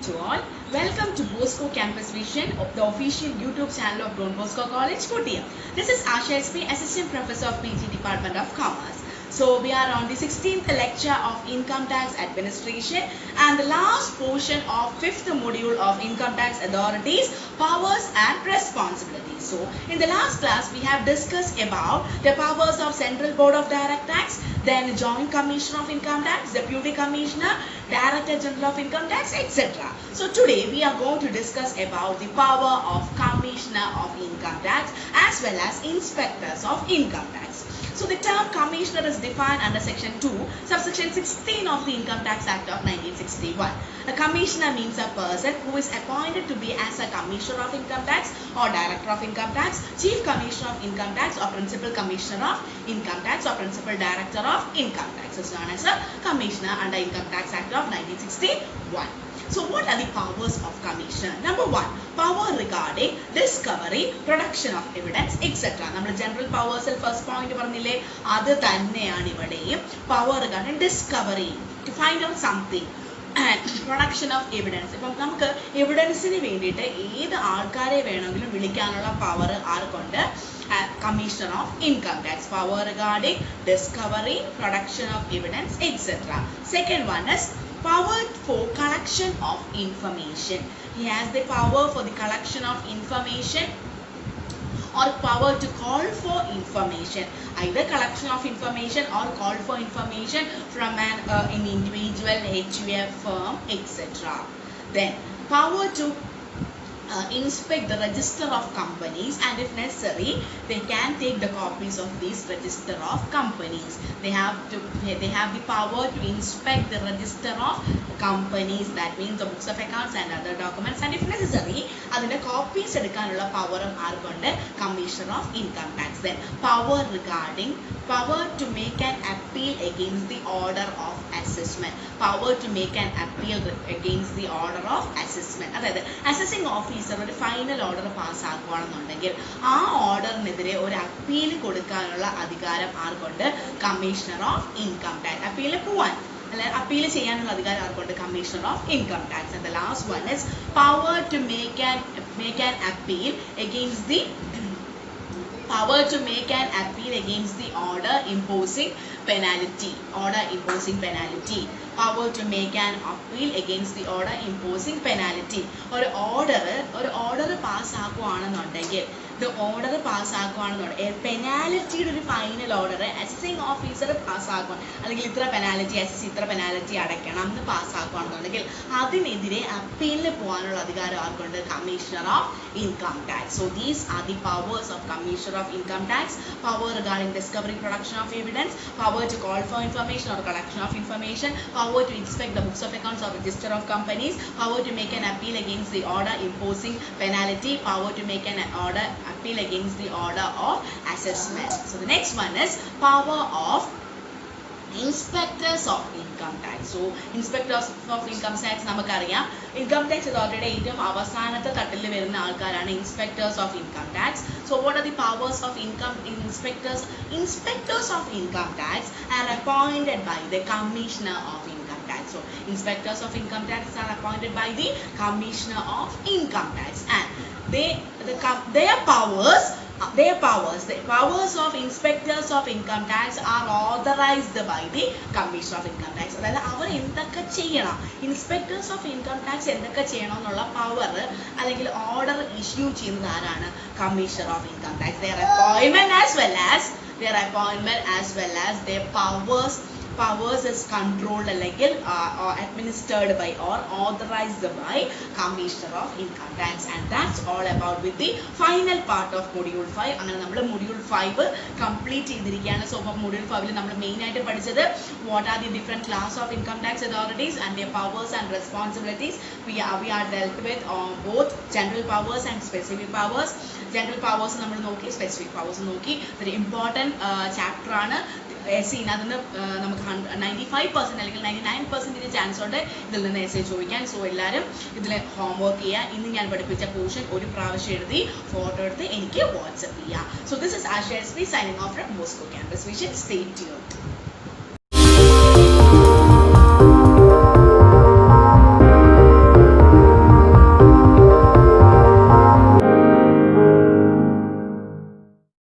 To all, welcome to Bosco Campus Vision, of the official YouTube channel of Don Bosco College, Kottayam. This is Asha SP, Assistant Professor of PG Department of Commerce. So we are on the 16th lecture of Income Tax Administration and the last portion of 5th module of Income Tax Authorities, Powers and Responsibilities. So in the last class we have discussed about the powers of Central Board of Direct Tax, then Joint Commissioner of Income Tax, Deputy Commissioner, Director General of Income Tax, etc. So today we are going to discuss about the power of Commissioner of Income Tax as well as Inspectors of Income Tax. So the term Commissioner is defined under Section 2, subsection 16 of the Income Tax Act of 1961. A Commissioner means a person who is appointed to be as a Commissioner of Income Tax or Director of Income Tax, Chief Commissioner of Income Tax or Principal Commissioner of Income Tax or Principal Director of Income Tax is known as a Commissioner under Income Tax Act of 1961. So what are the powers of Commissioner? Number one, power regarding discovery, production of evidence, etc. നമ്മുടെ general powers first point പറഞ്ഞില്ലേ, അത് തന്നെയാണ് ഇവിടെയും. Power regarding discovery, to find out something, and production of evidence. ഇപ്പം നമുക്ക് എവിഡൻസിന് വേണ്ടിയിട്ട് ഏത് ആൾക്കാരെ വേണമെങ്കിലും വിളിക്കാനുള്ള power ആർക്കുണ്ട്? Commissioner of Income Tax. Power regarding discovery, production of evidence, etc. Second one is power for collection of information. He has the power for the collection of information or power to call for information, either collection of information or call for information from an individual, HUF firm, etc. Then power to inspect the register of companies, and if necessary they can take the copies of these register of companies. They have the power to inspect the register of companies, that means the books of accounts and other documents, and if necessary adinte copies edukkanulla power aarkonde Commissioner of Income Tax. Then power regarding power to make an appeal against the order of assessment. Power to make an appeal against the order of assessment. അതായത് assessing officer ഒരു final order പാസ്സാക്കുകയാണെന്നുണ്ടെങ്കിൽ ആ ഓർഡറിനെതിരെ ഒരു appeal കൊടുക്കാനുള്ള അധികാരം ആർക്കുണ്ട്? Commissioner of Income Tax. Appeal പോവാൻ അല്ലെ appeal ചെയ്യാനുള്ള അധികാരം ആർക്കുണ്ട്? Commissioner of Income Tax. And the last one is power to make an appeal against the power to make an appeal against the order imposing penalty. Order imposing penalty. Power to make an appeal against the order imposing penalty. ഒരു order പാസ്സാക്കുകയാണെന്നുണ്ടെങ്കിൽ order പാസ്സാക്കുകയാണെന്നുണ്ടെങ്കിൽ പെനാലിറ്റിയുടെ ഒരു final order assessing officer പാസ്സാക്കുക, അല്ലെങ്കിൽ ഇത്ര penalty assess ഇത്ര penalty അടയ്ക്കണം എന്ന് പാസ്സാക്കുകയാണെന്നുണ്ടെങ്കിൽ അതിനെതിരെ അപ്പീലിന് പോകാനുള്ള അധികാരം ആർക്കുണ്ട്? Commissioner of Income Tax. So these are the powers of Commissioner of Income Tax. Power regarding discovery, production of evidence, power to call for information or collection of information, power to inspect the books of accounts or register of companies, power to make an appeal against the order imposing penalty, power to make an order appeal against the order of assessment. So the next one is power of Inspectors of Income Tax. So Inspectors of Income Tax നമുക്കറിയാം, income tax അതോറിറ്റിയുടെ ഏറ്റവും അവസാനത്തെ തട്ടിൽ വരുന്ന ആൾക്കാരാണ് Inspectors of Income Tax. So what are the powers of inspectors? Inspectors of Income Tax are appointed by the Commissioner of Income Tax. So Inspectors of Income Tax are appointed by the Commissioner of Income Tax, and their powers, the powers of Inspectors of Income Tax are authorized by the Commissioner of Income Tax. അതായത് അവർ എന്തൊക്കെ ചെയ്യണം, Inspectors of Income Tax എന്തൊക്കെ ചെയ്യണം എന്നുള്ള power അല്ലെങ്കിൽ order issue ചെയ്യുന്നത് ആരാണ്? Commissioner of Income Tax. Their appointment as well as their powers is controlled അല്ലെങ്കിൽ administered by or authorized by Commissioner of Income Tax. And that's all about with the final part of module 5. അങ്ങനെ നമ്മൾ module 5 complete ചെയ്തിരിക്കുകയാണ്. So for module 5 ൽ നമ്മൾ main ആയിട്ട് പഠിച്ചത് what are the different class of income tax authorities and their powers and responsibilities. We are dealt with both general powers and specific powers. General powers നമ്മൾ നോക്കി, specific powers നോക്കി. ഒരു important chapter ആണ്. ഇതിന് നമുക്ക് 95% അല്ലെങ്കിൽ 99% ചാൻസ് ഉണ്ട് ഇതിൽ നിന്ന് എസ്സേ ചോദിക്കാൻ. സോ എല്ലാവരും ഇതിൽ ഹോംവർക്ക് ചെയ്യുക. ഇന്ന് ഞാൻ പഠിപ്പിച്ച പോർഷൻ ഒരു പ്രാവശ്യം എഴുതി ഫോട്ടോ എടുത്ത് എനിക്ക് വാട്സപ്പ് ചെയ്യുക. So this is Asha SP signing off from Bosco Campus Vision. Stay tuned.